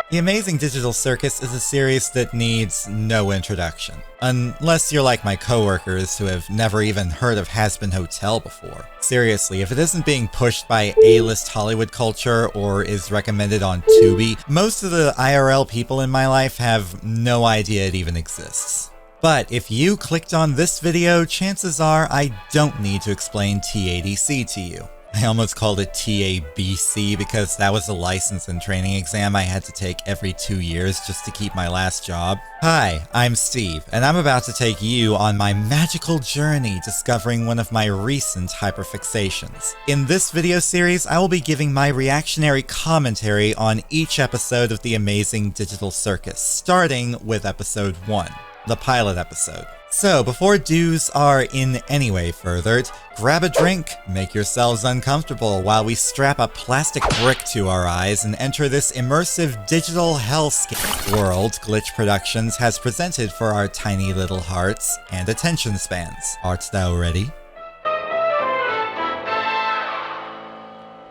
The Amazing Digital Circus is a series that needs no introduction. Unless you're like my coworkers who have never even heard of Hazbin Hotel before. Seriously, if it isn't being pushed by A-list Hollywood culture or is recommended on Tubi, most of the IRL people in my life have no idea it even exists. But if you clicked on this video, chances are I don't need to explain TADC to you. I almost called it TABC because that was a license and training exam I had to take every 2 years just to keep my last job. Hi, I'm Steve, and I'm about to take you on my magical journey discovering one of my recent hyperfixations. In this video series, I will be giving my reactionary commentary on each episode of the Amazing Digital Circus, starting with episode 1, the pilot episode. So, before dues are in any way furthered, grab a drink, make yourselves uncomfortable while we strap a plastic brick to our eyes and enter this immersive digital hellscape world Glitch Productions has presented for our tiny little hearts and attention spans. Art thou ready?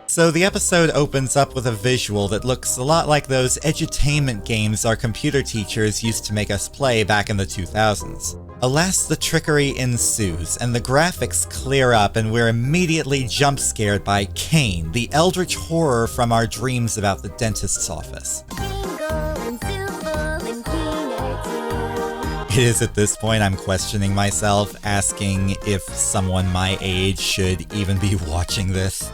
So the episode opens up with a visual that looks a lot like those edutainment games our computer teachers used to make us play back in the 2000s. Alas, the trickery ensues, and the graphics clear up and we're immediately jump-scared by Kane, the eldritch horror from our dreams about the dentist's office. It is at this point I'm questioning myself, asking if someone my age should even be watching this.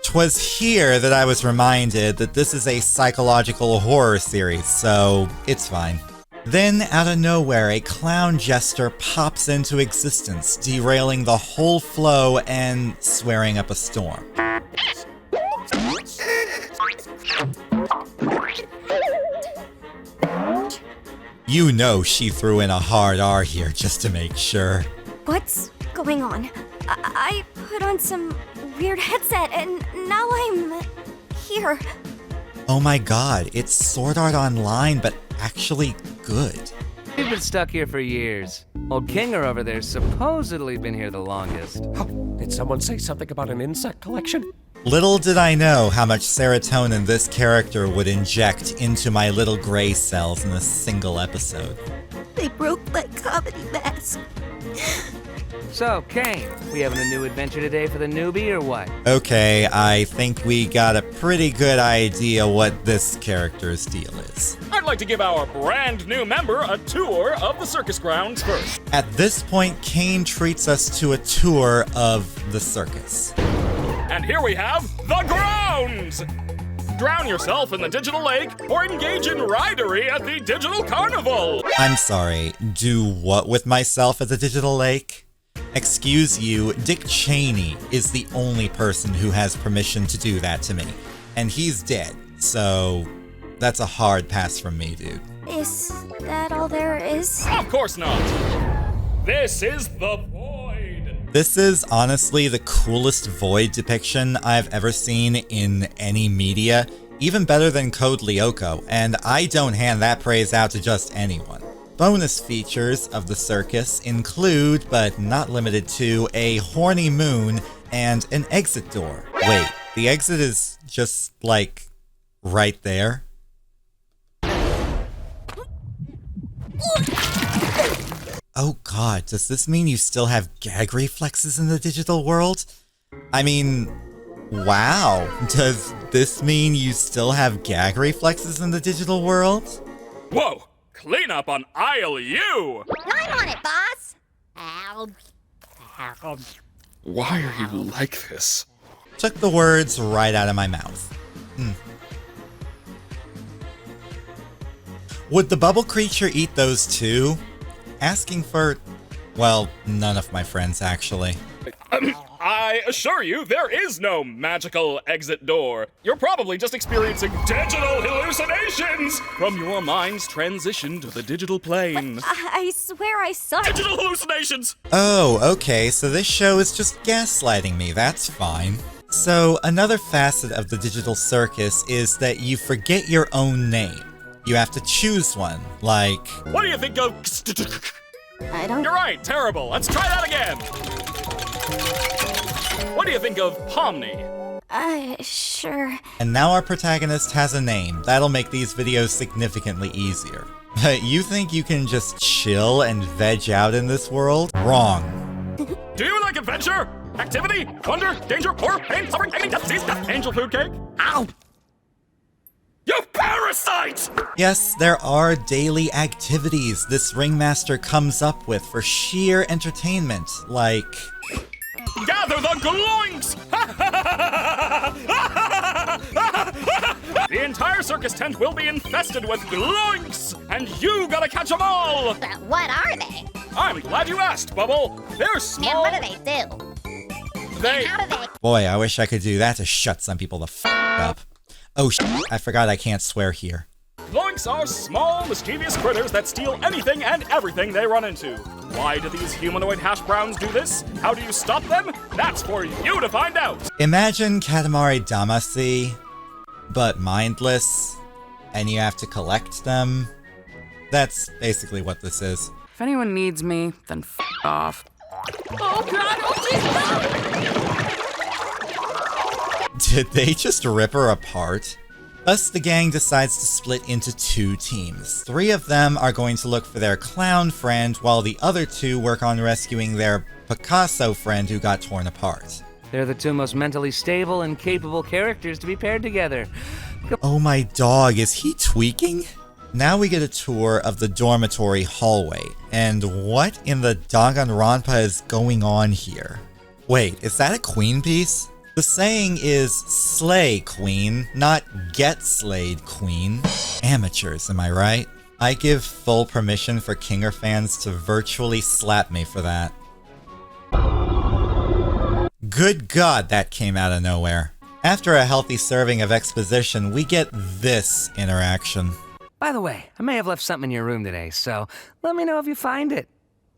'Twas here that I was reminded that this is a psychological horror series, so it's fine. Then, out of nowhere, a clown jester pops into existence, derailing the whole flow and swearing up a storm. You know she threw in a hard R here just to make sure. What's going on? I put on some weird headset and now I'm here. Oh my god, it's Sword Art Online, but actually good. We've been stuck here for years. Old Kinger over there's supposedly been here the longest. Oh, did someone say something about an insect collection? Little did I know how much serotonin this character would inject into my little gray cells in a single episode. They broke my comedy mask. So, Kane, we having a new adventure today for the newbie or what? Okay, I think we got a pretty good idea what this character's deal is. I'd like to give our brand new member a tour of the circus grounds first. At this point, Kane treats us to a tour of the circus. And here we have the grounds! Drown yourself in the digital lake or engage in ridery at the digital carnival! I'm sorry, do what with myself at the digital lake? Excuse you, Dick Cheney is the only person who has permission to do that to me. And he's dead, so that's a hard pass from me, dude. Is that all there is? Of course not! This is the Void! This is honestly the coolest Void depiction I've ever seen in any media, even better than Code Lyoko, and I don't hand that praise out to just anyone. Bonus features of the circus include, but not limited to, a horny moon and an exit door. Wait, the exit is just, like, right there? Oh god, does this mean you still have gag reflexes in the digital world? I mean, wow. Does this mean you still have gag reflexes in the digital world? Whoa! Clean up on aisle U! I'm on it, boss! Ow. Why are you like this? Took the words right out of my mouth. Would the bubble creature eat those too? Asking for, well, none of my friends actually. I assure you, there is no magical exit door. You're probably just experiencing digital hallucinations from your mind's transition to the digital plane. I swear I saw it. Digital hallucinations! Oh, okay, so this show is just gaslighting me, that's fine. So, another facet of the digital circus is that you forget your own name. You have to choose one, like... What do you think of... I don't... You're right, terrible. Let's try that again. What do you think of Pomni? Sure. And now our protagonist has a name. That'll make these videos significantly easier. But you think you can just chill and veg out in this world? Wrong. Do you like adventure, activity, wonder, danger, horror, pain, suffering, pain, death, disease, death, angel food cake? Ow! You parasite! Yes, there are daily activities this ringmaster comes up with for sheer entertainment, like... Gather the gloinks! The entire circus tent will be infested with gloinks, and you gotta catch them all! But what are they? I'm glad you asked, Bubble. They're small. And what do they do? They... How do they... Boy, I wish I could do that to shut some people the f*** up. Oh I forgot I can't swear here. Gloinks are small, mischievous critters that steal anything and everything they run into. Why do these humanoid hash browns do this? How do you stop them? That's for you to find out! Imagine Katamari Damacy, but mindless, and you have to collect them. That's basically what this is. If anyone needs me, then f off. Oh god, oh Jesus! Did they just rip her apart? Thus, the gang decides to split into two teams. 3 of them are going to look for their clown friend, while the other 2 work on rescuing their Picasso friend who got torn apart. They're the 2 most mentally stable and capable characters to be paired together. Oh my dog, is he tweaking? Now we get a tour of the dormitory hallway, and what in the Danganronpa is going on here? Wait, is that a queen piece? The saying is slay queen, not get slayed queen. Amateurs, am I right? I give full permission for Kinger fans to virtually slap me for that. Good God, that came out of nowhere. After a healthy serving of exposition, we get this interaction. By the way, I may have left something in your room today, so let me know if you find it.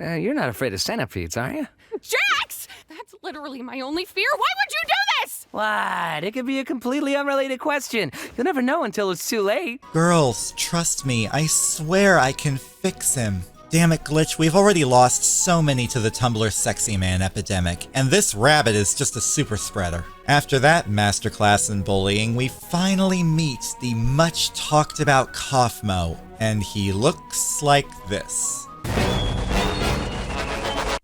You're not afraid of centipedes, are you? Jax! That's literally my only fear. Why would you do this? What? It could be a completely unrelated question. You'll never know until it's too late. Girls, trust me, I swear I can fix him. Damn it, Glitch, we've already lost so many to the Tumblr sexy man epidemic, and this rabbit is just a super spreader. After that masterclass in bullying, we finally meet the much talked about Kaufmo, and he looks like this.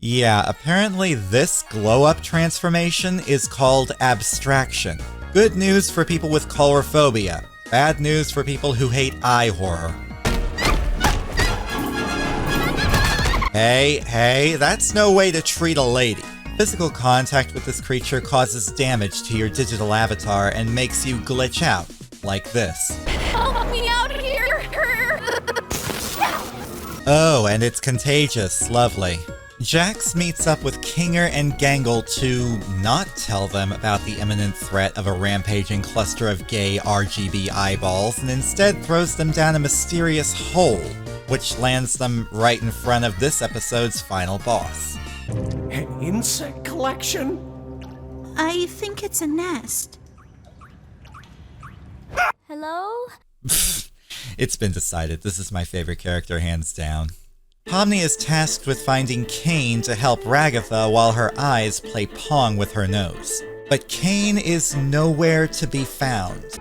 Yeah, apparently this glow-up transformation is called abstraction. Good news for people with colorophobia. Bad news for people who hate eye horror. Hey, that's no way to treat a lady. Physical contact with this creature causes damage to your digital avatar and makes you glitch out, like this. Help me out here! Oh, and it's contagious. Lovely. Jax meets up with Kinger and Gangle to not tell them about the imminent threat of a rampaging cluster of gay RGB eyeballs, and instead throws them down a mysterious hole, which lands them right in front of this episode's final boss. An insect collection? I think it's a nest. Hello? It's been decided, this is my favorite character hands down. Pomni is tasked with finding Kane to help Ragatha while her eyes play pong with her nose. But Kane is nowhere to be found.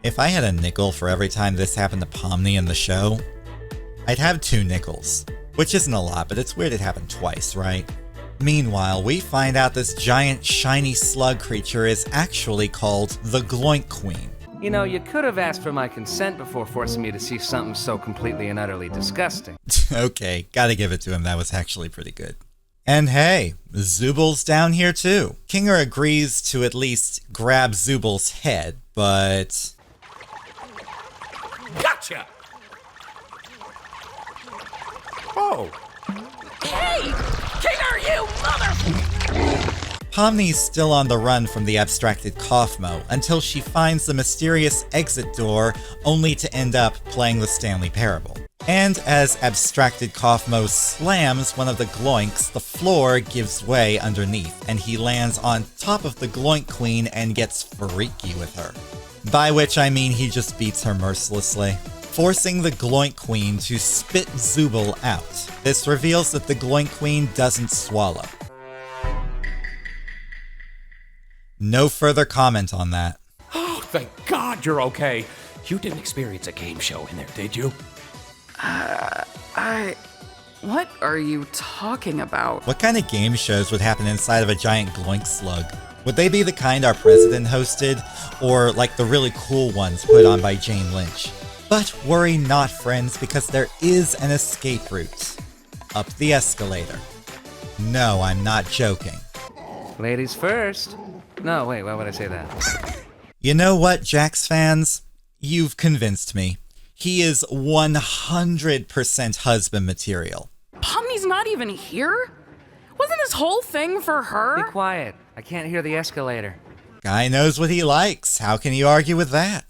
If I had a nickel for every time this happened to Pomni in the show, I'd have 2 nickels. Which isn't a lot, but it's weird it happened twice, right? Meanwhile, we find out this giant shiny slug creature is actually called the Gloink Queen. You know, you could have asked for my consent before forcing me to see something so completely and utterly disgusting. Okay, gotta give it to him, that was actually pretty good. And hey, Zubal's down here too. Kinger agrees to at least grab Zubal's head, but... Gotcha! Oh. Hey! Kinger, you mother... Pomni's still on the run from the abstracted Kaufmo until she finds the mysterious exit door, only to end up playing the Stanley Parable. And as abstracted Kaufmo slams one of the Gloinks, the floor gives way underneath, and he lands on top of the Gloink Queen and gets freaky with her. By which I mean he just beats her mercilessly, forcing the Gloink Queen to spit Zubal out. This reveals that the Gloink Queen doesn't swallow. No further comment on that. Oh, thank God you're okay. You didn't experience a game show in there, did you? What are you talking about? What kind of game shows would happen inside of a giant gloink slug? Would they be the kind our president hosted, or like the really cool ones put on by Jane Lynch? But worry not, friends, because there is an escape route. Up the escalator. No, I'm not joking. Ladies first. No, wait, why would I say that? You know what, Jax fans? You've convinced me. He is 100% husband material. Pomni's not even here? Wasn't this whole thing for her? Be quiet. I can't hear the escalator. Guy knows what he likes. How can you argue with that?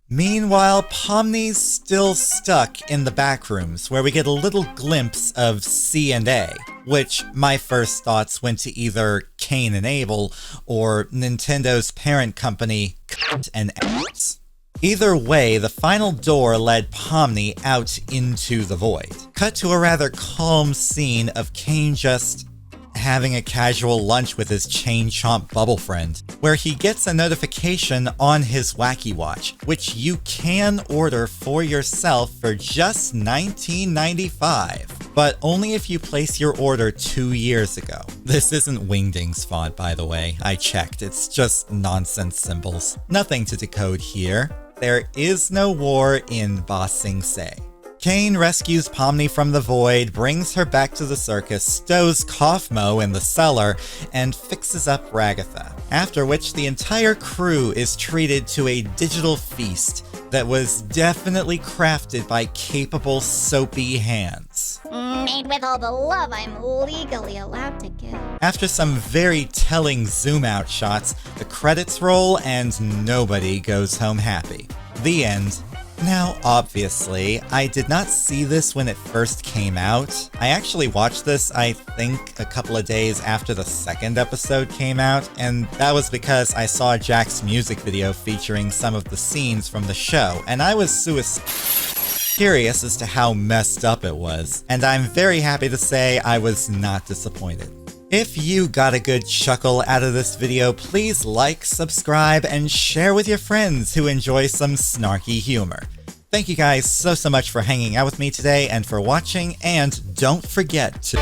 Meanwhile, Pomni's still stuck in the back rooms, where we get a little glimpse of C and A, which my first thoughts went to either Cain and Abel or Nintendo's parent company, Cut and X. Either way, the final door led Pomni out into the void. Cut to a rather calm scene of Cain just having a casual lunch with his chain chomp bubble friend, where he gets a notification on his Wacky Watch, which you can order for yourself for just $19.95, but only if you place your order 2 years ago. This isn't Wingding's font, by the way. I checked. It's just nonsense symbols. Nothing to decode here. There is no war in Ba Sing Se. Cain rescues Pomni from the void, brings her back to the circus, stows Kaufmo in the cellar, and fixes up Ragatha. After which the entire crew is treated to a digital feast that was definitely crafted by capable soapy hands. Made with all the love I'm legally allowed to give. After some very telling zoom-out shots, the credits roll and nobody goes home happy. The end. Now, obviously, I did not see this when it first came out. I actually watched this, I think, a couple of days after the second episode came out, and that was because I saw Jack's music video featuring some of the scenes from the show, and I was curious as to how messed up it was, and I'm very happy to say I was not disappointed. If you got a good chuckle out of this video, please like, subscribe, and share with your friends who enjoy some snarky humor. Thank you guys so much for hanging out with me today and for watching, and don't forget to